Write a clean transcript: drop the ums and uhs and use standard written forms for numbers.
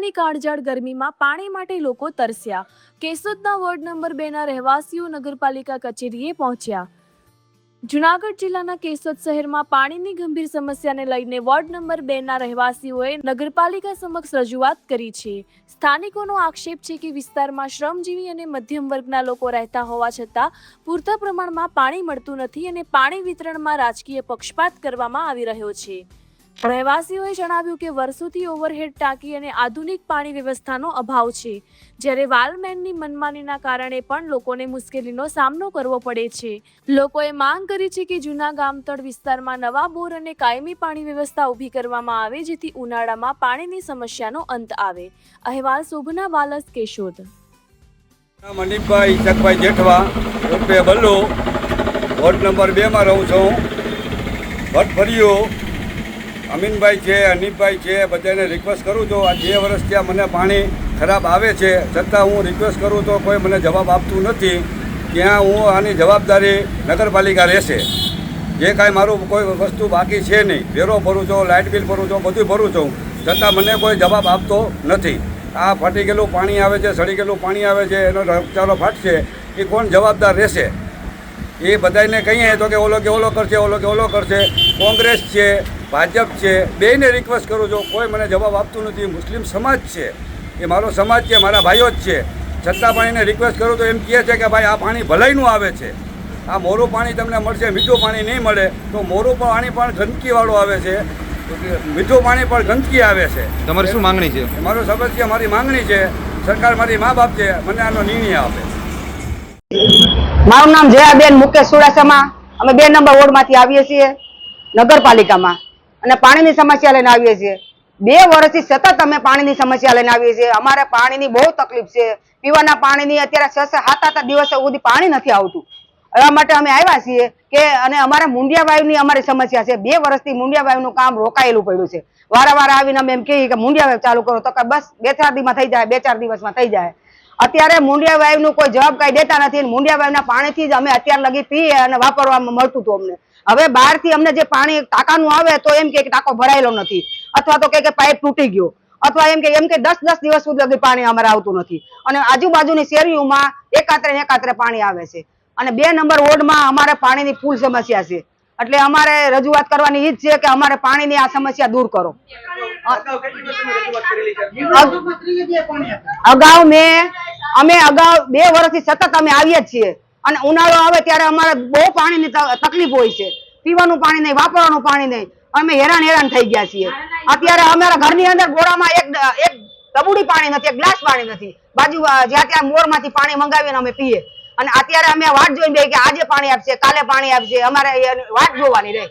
ઉનાળાની કાળઝાળ ગરમીમાં પાણી માટે લોકો તરસ્યા। કેશોદના વોર્ડ નંબર 2 ના રહેવાસીઓ નગરપાલિકા કચેરીએ પહોંચ્યા। જૂનાગઢ જિલ્લાના કેશોદ શહેરમાં પાણીની ગંભીર સમસ્યાને લઈને વોર્ડ નંબર 2 ના રહેવાસીઓએ નગરપાલિકા સમક્ષ રજૂઆત કરી છે। સ્થાનિકોનો આક્ષેપ છે કે વિસ્તારમાં શ્રમજીવી અને મધ્યમ વર્ગના લોકો રહેતા હોવા છતાં પૂરતા પ્રમાણમાં પાણી મળતું નથી અને પાણી વિતરણમાં રાજકીય પક્ષપાત કરવામાં આવી રહ્યો છે। રહેવાસીઓએ જણાવ્યું કે વર્ષોથી ઓવરહેડ ટાંકી અને આધુનિક પાણી વ્યવસ્થાનો અભાવ છે, જ્યારે વાલમેનની મનમાનીના કારણે પણ લોકોને મુશ્કેલીનો સામનો કરવો પડે છે। લોકોએ માંગ કરી છે કે જૂના ગામતળ વિસ્તારમાં નવા બોર અને કાયમી પાણી વ્યવસ્થા ઊભી કરવામાં આવે, જેથી ઉનાળામાં પાણીની સમસ્યાનો અંત આવે। અહેવાલ શોભના વાલસ, કેશોદ। મનીષભાઈ ઈશકભાઈ જેઠવા ઉર્ફે બલ્લુ, વોર્ડ નંબર 2 માં રહું છું। ભટફળીઓ અમીનભાઈ છે, હનીફભાઈ છે, બધાને રિક્વેસ્ટ કરું છું। આ 2 વર્ષથી આ મને પાણી ખરાબ આવે છે, છતાં હું રિક્વેસ્ટ કરું તો કોઈ મને જવાબ આપતું નથી। ત્યાં હું આની જવાબદારી નગરપાલિકા રહેશે। જે કાંઈ મારું કોઈ વસ્તુ બાકી છે નહીં, વેરો ભરું છું, લાઇટ બિલ ભરું છું, બધું ભરું છું, છતાં મને કોઈ જવાબ આપતો નથી। આ ફાટી ગયેલું પાણી આવે છે, સડી ગયેલું પાણી આવે છે, એનો ચાલો ફાટશે, એ કોણ જવાબદાર રહેશે? એ બધાને કહીએ તો કે ઓલો કરશે, ઓલો કરશે। કોંગ્રેસ છે, ભાજપ છે, બેયને રિક્વેસ્ટ કરું છું, કોઈ મને જવાબ આપતું નથી। મુસ્લિમ સમાજ છે, એ મારો સમાજ છે, મારા ભાઈઓ જ છે, છતાં પણ એને રિક્વેસ્ટ કરું તો એમ કહે છે કે ભાઈ આ પાણી ભલાઈનું આવે છે, આ મોરું પાણી તમને મળશે, મીઠું પાણી નહીં મળે। તો મોરું પાણી પણ ગંદકીવાળું આવે છે, મીઠું પાણી પણ ગંદકી આવે છે। તમારી શું માંગણી છે? મારો સબજ છે, મારી માંગણી છે, સરકાર મારી મા બાપ છે, મને આનો નિર્ણય આપે। મારું નામ જયાબેન મુકેશ સુડાસામાં। અમે 2 નંબર વોર્ડમાંથી આવીએ છીએ નગરપાલિકામાં, અને પાણીની સમસ્યા લઈને આવીએ છીએ। 2 વર્ષથી સતત અમે પાણીની સમસ્યા લઈને આવીએ છીએ। અમારે પાણીની બહુ તકલીફ છે, પીવાના પાણીની અત્યારે 6-7 દિવસો સુધી પાણી નથી આવતું। એવા માટે અમે આવ્યા છીએ કે અને અમારે મુંડિયા વાયુની અમારી સમસ્યા છે। 2 વર્ષથી મુંડિયા વાયુનું કામ રોકાયેલું પડ્યું છે। વારંવાર આવીને અમે એમ કહીએ કે મુંડિયા વાયુ ચાલુ કરો, તો કે બસ 2-4 દિવસમાં થઈ જાય, 2-4 દિવસમાં થઈ જાય। અત્યારે મુંડિયા વાયુનું કોઈ જવાબ કાંઈ દેતા નથી। મુંડિયા વાયુના પાણીથી જ અમે અત્યાર લગી પીએ અને વાપરવામાં મળતું હતું અમને। હવે બહારથી અમને જે પાણી ટાંકાનું આવે તો એમ કે ટાંકો ભરાયેલો નથી, અથવા તો કે પાઇપ તૂટી ગયો, અથવા એમ કે 10 દિવસ સુધી લગી પાણી અમારે આવતું નથી। અને આજુબાજુની શેરીઓમાં એકાત્રે પાણી આવે છે, અને 2 નંબર વોર્ડમાં અમારે પાણીની ફૂલ સમસ્યા છે। એટલે અમારે રજૂઆત કરવાની ઈ જ છે કે અમારે પાણીની આ સમસ્યા દૂર કરો। અગાઉ અમે 2 વર્ષથી સતત અમે આવીએ જ છીએ, અને ઉનાળો આવે ત્યારે અમારે બહુ પાણીની તકલીફ હોય છે। પીવાનું પાણી નહીં, વાપરવાનું પાણી નહીં, અમે હેરાન થઈ ગયા છીએ। અત્યારે અમારા ઘરની અંદર ગોળામાં એક ડબુડી પાણી નથી, એક ગ્લાસ પાણી નથી। બાજુ જ્યાં ત્યાં મોરમાંથી પાણી મંગાવીને અમે પીએ, અને અત્યારે અમે વાટ જોઈને બે કે આજે પાણી આપશે, કાલે પાણી આપશે, અમારે વાટ જોવાની રહે।